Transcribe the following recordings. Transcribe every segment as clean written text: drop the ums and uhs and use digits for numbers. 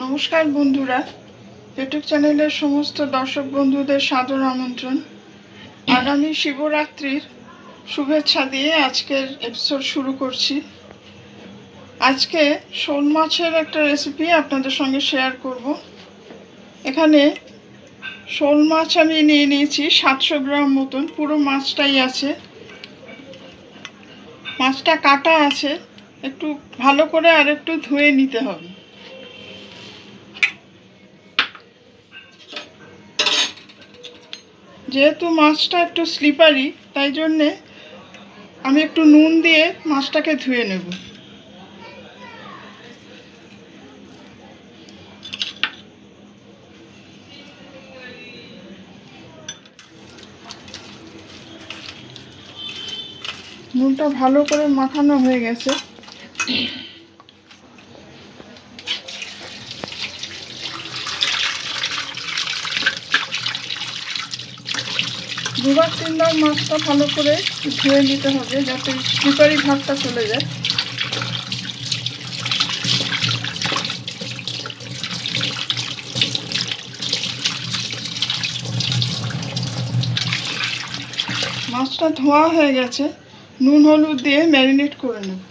নমস্কার বন্ধুরা, ইউটিউব চ্যানেলের সমস্ত দর্শক বন্ধুদের সাদর আমন্ত্রণ। আগামী শিবরাত্রির শুভেচ্ছা দিয়ে আজকের এপিসোড শুরু করছি। আজকে শোল মাছের একটা রেসিপি আপনাদের সঙ্গে শেয়ার করব। এখানে শোল মাছ আমি নিয়ে নিয়েছি 700 গ্রাম মতন, পুরো মাছটাই আছে। মাছটা কাটা আছে, একটু ভালো করে আর একটু ধুয়ে নিতে হবে। যেহেতু মাছটা একটু স্লিপারি, তাই জন্যে আমি একটু নুন দিয়ে মাছটাকে ধুয়ে নেব। নুনটা ভালো করে মাখানো হয়ে গেছে। দুবার তিনবার মাছটা ভালো করে ধুয়ে নিতে হবে, যাতে স্লিপারি ভাবটা চলে যায়। মাছটা ধোয়া হয়ে গেছে, নুন হলুদ দিয়ে ম্যারিনেট করে নেব।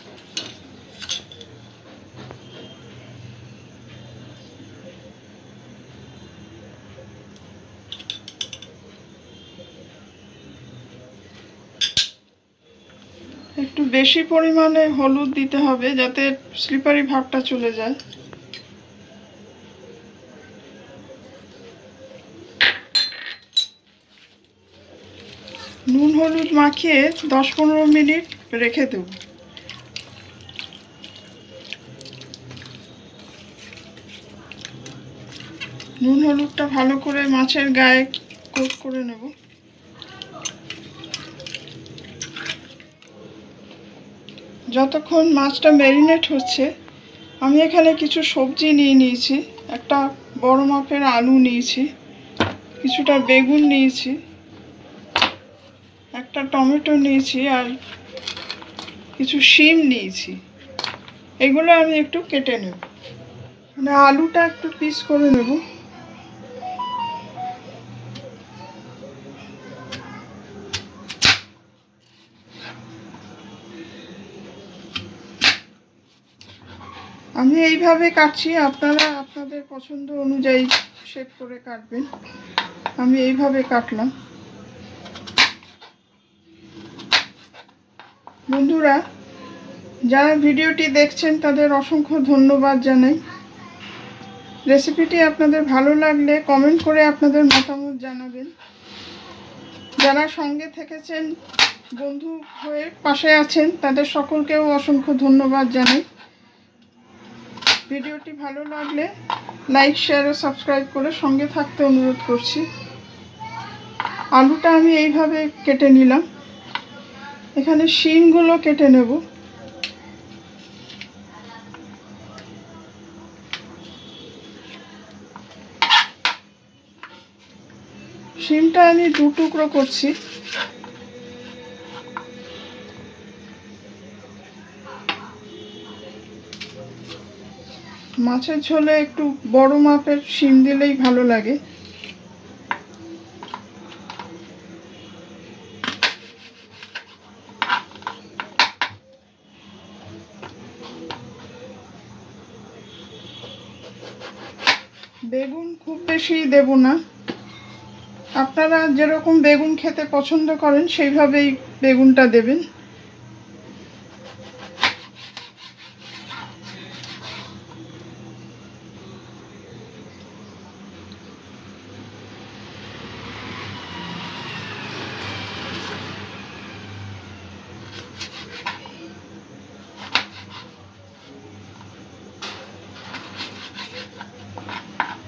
একটু বেশি পরিমাণে হলুদ দিতে হবে, যাতে স্লিপারি ভাবটা চলে যায়। নুন হলুদ মাখিয়ে 10-15 মিনিট রেখে দেব। নুন হলুদটা ভালো করে মাছের গায়ে কোট করে নেব। যতক্ষণ মাছটা ম্যারিনেট হচ্ছে, আমি এখানে কিছু সবজি নিয়ে নিয়েছি। একটা বড় মাপের আলু নিয়েছি, কিছুটা বেগুন নিয়েছি, একটা টমেটো নিয়েছি, আর কিছু শিম নিয়েছি। এগুলো আমি একটু কেটে নেব। মানে আলুটা একটু পিস করে নেব। আমি এইভাবে কাটছি, আপনারা আপনাদের পছন্দ অনুযায়ী শেপ করে কাটবেন। আমি এইভাবে কাটলাম। বন্ধুরা, যারা ভিডিওটি দেখছেন তাদের অসংখ্য ধন্যবাদ জানাই। রেসিপিটি আপনাদের ভালো লাগলে কমেন্ট করে আপনাদের মতামত জানাবেন। যারা সঙ্গে থেকেছেন, বন্ধু হয়ে পাশে আছেন, তাদের সকলকেও অসংখ্য ধন্যবাদ জানাই। ভিডিওটি ভালো লাগলে লাইক, শেয়ার ও সাবস্ক্রাইব করে সঙ্গে থাকতে অনুরোধ করছি। আলুটা আমি এইভাবে কেটে নিলাম। এখানে শিমগুলো কেটে নেব। শিমটা আমি 2 টুকরো করছি। মাছের ঝোলে একটু বড় মাপের শিম দিলেই ভালো লাগে। বেগুন খুব বেশি দেব না, আপনারা যেরকম বেগুন খেতে পছন্দ করেন সেইভাবেই বেগুনটা দেবেন।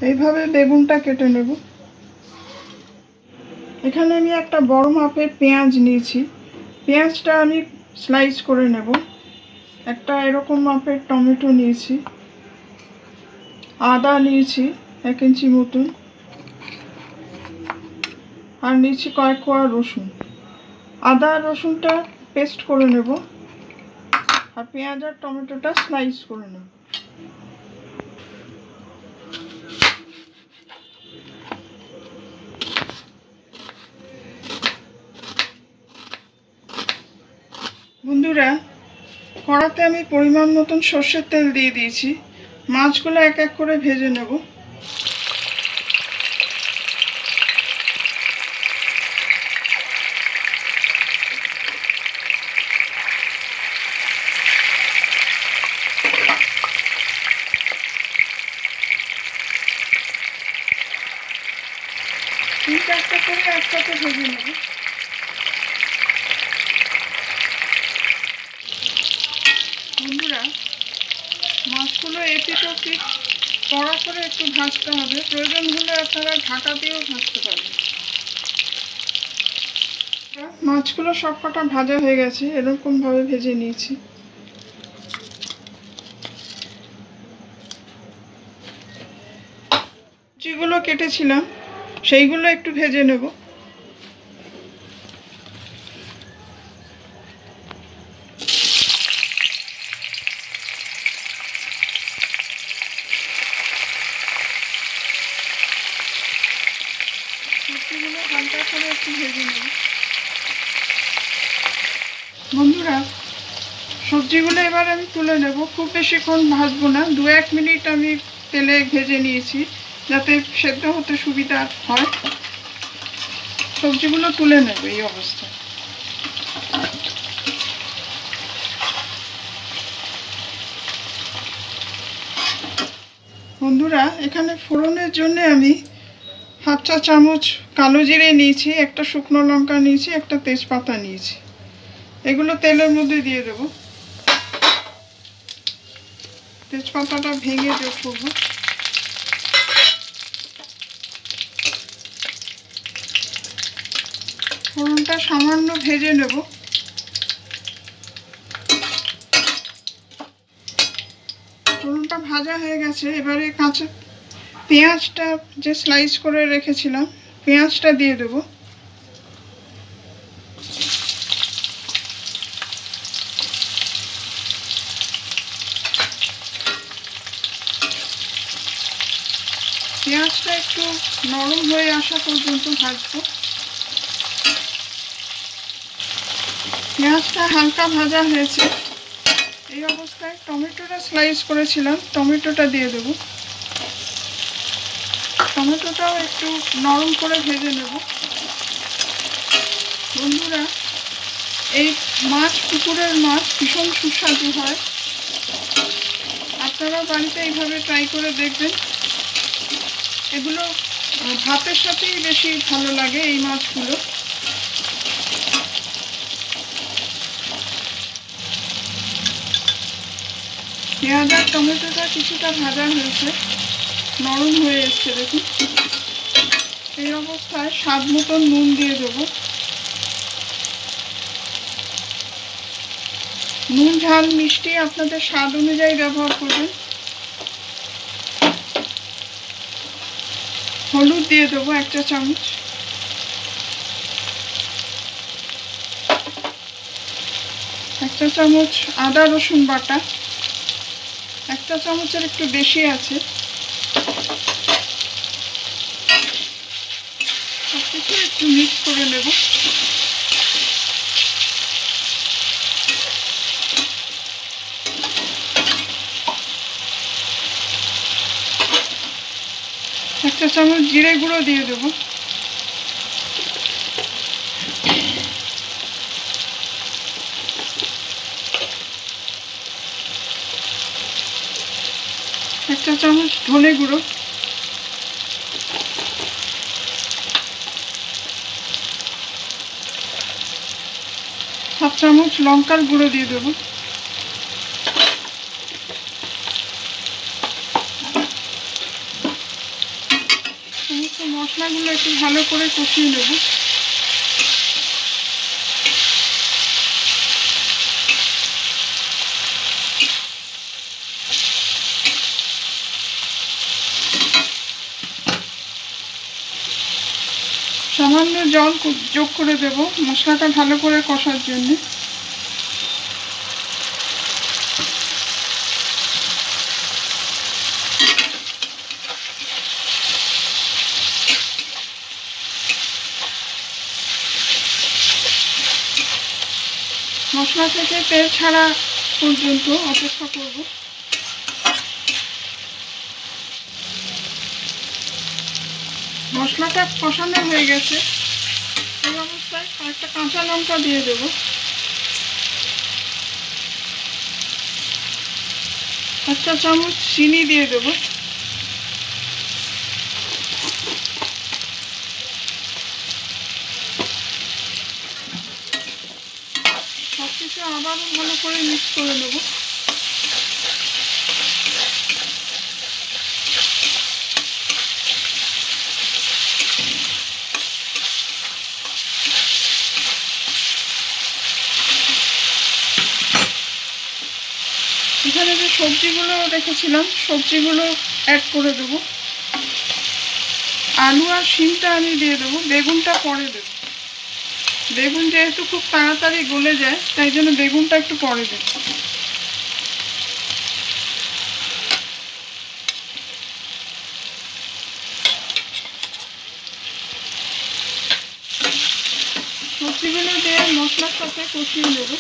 এইভাবে বেগুনটা কেটে নেব। এখানে আমি একটা বড় মাপের পেঁয়াজ নিয়েছি। পেঁয়াজটা আমি স্লাইস করে নেব। একটা এরকম মাপের টমেটো নিয়েছি, আদা নিয়েছি 1 ইঞ্চি মতন, আর নিয়েছি কয়েক কোয়া রসুন। আদা আর রসুনটা পেস্ট করে নেব। আর পেঁয়াজ আর টমেটোটা স্লাইস করে নেব। বন্ধুরা, কড়াতে আমি পরিমাণ মতন সর্ষের তেল দিয়ে দিয়েছি। মাছগুলো এক এক করে ভেজে নেব। তিন চারটা করে একসাথে ভেজে নেব। বন্ধুরা, মাছগুলো এপিট ওপিট কড়া করে একটু ভাজতে হবে। প্রয়োজন হলে আপনারা ঢাকা দিয়েও ভাজতে পারবেন। মাছগুলো সবকটা ভাজা হয়ে গেছে, এরকমভাবে ভেজে নিয়েছি। যেগুলো কেটেছিলাম সেইগুলো একটু ভেজে নেব। সবজিগুলো হালকা করে একটু ভেজে নেব। বন্ধুরা, সবজিগুলো এবার আমি তুলে নেব। খুব বেশিক্ষণ ভাজবো না, 2-1 মিনিট আমি তেলে ভেজে নিয়েছি যাতে সেদ্ধ হতে সুবিধা হয়। সবজিগুলো তুলে নেব এই অবস্থায়। বন্ধুরা, এখানে ফোড়নের জন্য আমি 1/2 চা চামচ কালো জিরে নিয়েছি, একটা শুকনো লঙ্কা নিয়েছি, একটা তেজপাতা নিয়েছি। এগুলো তেলের মধ্যে দিয়ে দেব। তেজপাতাটা ভেঙে যোগ করব। ফোড়নটা সামান্য ভেজে নেব। ফোড়নটা ভাজা হয়ে গেছে। এবারে কাঁচা পেঁয়াজটা যে স্লাইস করে রেখেছিলাম, পেঁয়াজটা দিয়ে দেব। পেঁয়াজটা একটু নরম হয়ে আসা পর্যন্ত ভাজবো। পেঁয়াজটা হালকা ভাজা হয়েছে। এই অবস্থায় টমেটোটা স্লাইস করেছিলাম, টমেটোটা দিয়ে দেব। টমেটোটাও একটু নরম করে ভেজে নেব। বন্ধুরা, এই মাছ, পুকুরের মাছ ভীষণ সুস্বাদু হয়। আপনারা বাড়িতে এইভাবে ট্রাই করে দেখবেন। এগুলো ভাতের সাথেই বেশি ভালো লাগে এই মাছগুলো। পেঁয়াজ আর টমেটোটা কিছুটা ভাজা হয়েছে, নরম হয়ে এসছে দেখুন। এই অবস্থায় স্বাদ মতন নুন দিয়ে দেব। নুন, ঝাল, মিষ্টি আপনাদের স্বাদ অনুযায়ী ব্যবহার করবেন। হলুদ দিয়ে দেবো 1 চা চামচ। এক চা চামচ আদা রসুন বাটা, 1 চা চামচের একটু বেশি আছে। সবকিছু একটু মিক্স করে নেব। এক চা চামচ জিরে গুঁড়ো দিয়ে দেবো। এক চা চামচ ধনে গুঁড়ো। হাফ চামচ লঙ্কার গুঁড়ো দিয়ে দেবো। সমস্ত মশলাগুলো একটু ভালো করে কষিয়ে নেব। সামান্য জল যোগ করে দেব মশলাটা ভালো করে কষার জন্য। মশলা থেকে তেল ছাড়া পর্যন্ত অপেক্ষা করব। মশলাটা কষানো হয়ে গেছে, এই অবস্থায় কয়েকটা কাঁচা লঙ্কা দিয়ে দেব। একটা চামচ চিনি দিয়ে দেব। সব কিছু আবারও ভালো করে মিক্স করে নেব। এখানে যে সবজিগুলো রেখেছিলাম সবজিগুলো অ্যাড করে দেবো। আলু আর শিমটা আমি দিয়ে দেবো, বেগুনটা পরে দেবো। বেগুন যেহেতু খুব তাড়াতাড়ি গলে যায় তাই জন্য বেগুনটা একটু পরে দেব। সবজিগুলো দিয়ে মশলার সাথে কষিয়ে নেব।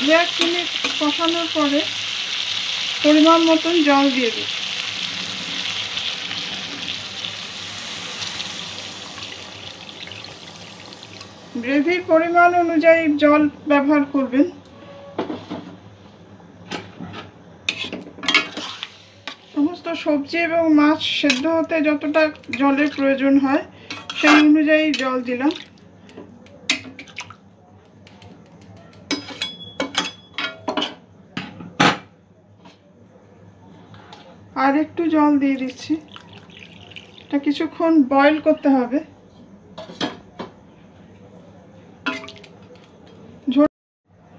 দু এক মিনিট কষানোর পরে পরিমাণ মতন জল দিয়ে দিই। গ্রেভির পরিমাণ অনুযায়ী জল ব্যবহার করবেন। সমস্ত সবজি এবং মাছ সেদ্ধ হতে যতটা জলের প্রয়োজন হয় সেই অনুযায়ী জল দিলাম। আর একটু জল দিয়ে দিচ্ছি, এটা কিছুক্ষণ বয়েল করতে হবে।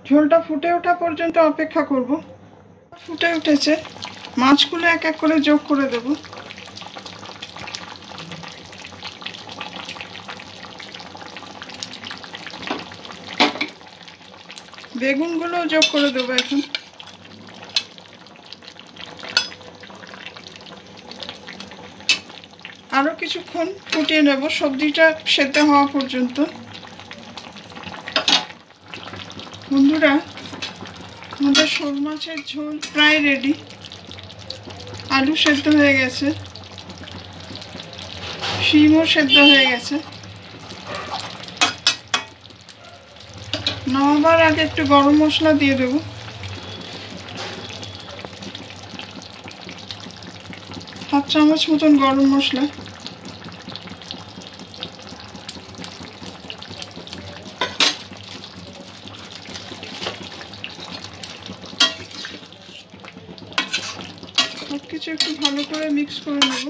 ঝোলটা ফুটে ওঠা পর্যন্ত অপেক্ষা করব। ফুটে উঠেছে, মাছগুলো এক এক করে যোগ করে দেব। বেগুনগুলো যোগ করে দেবো এখন। আরও কিছুক্ষণ ফুটিয়ে নেব সবজিটা সেদ্ধ হওয়া পর্যন্ত। বন্ধুরা, আমাদের শোল মাছের ঝোল প্রায় রেডি। আলু সেদ্ধ হয়ে গেছে, শিমও সেদ্ধ হয়ে গেছে। নামাবার আগে একটু গরম মশলা দিয়ে দেব। হাফ চামচ মতন গরম মশলা। সব কিছু একটু ভালো করে মিক্স করে নেব।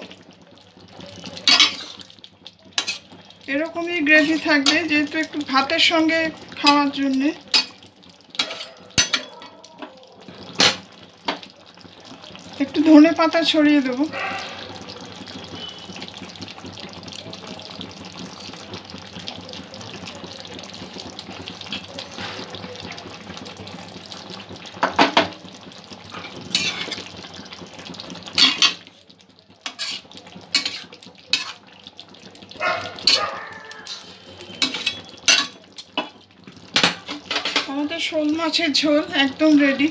এরকমই গ্রেভি থাকবে, যেহেতু একটু ভাতের সঙ্গে খাওয়ার জন্যে। একটু ধনে পাতা ছড়িয়ে দেব। আমাদের শোল মাছের ঝোল একদম রেডি।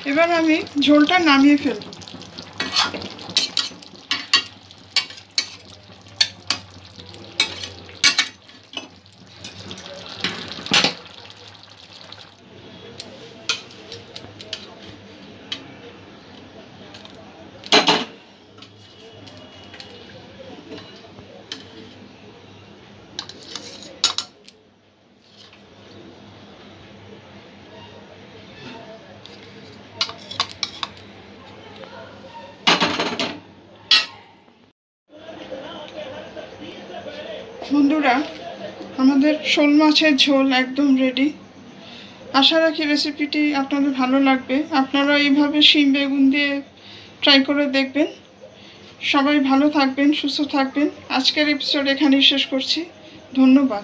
এবার আমি ঝোলটা নামিয়ে ফেলব। বন্ধুরা, আমাদের শোল মাছের ঝোল একদম রেডি। আশা রাখি রেসিপিটি আপনাদের ভালো লাগবে। আপনারা এইভাবে শিম বেগুন দিয়ে ট্রাই করে দেখবেন। সবাই ভালো থাকবেন, সুস্থ থাকবেন। আজকের এপিসোড এখানেই শেষ করছি। ধন্যবাদ।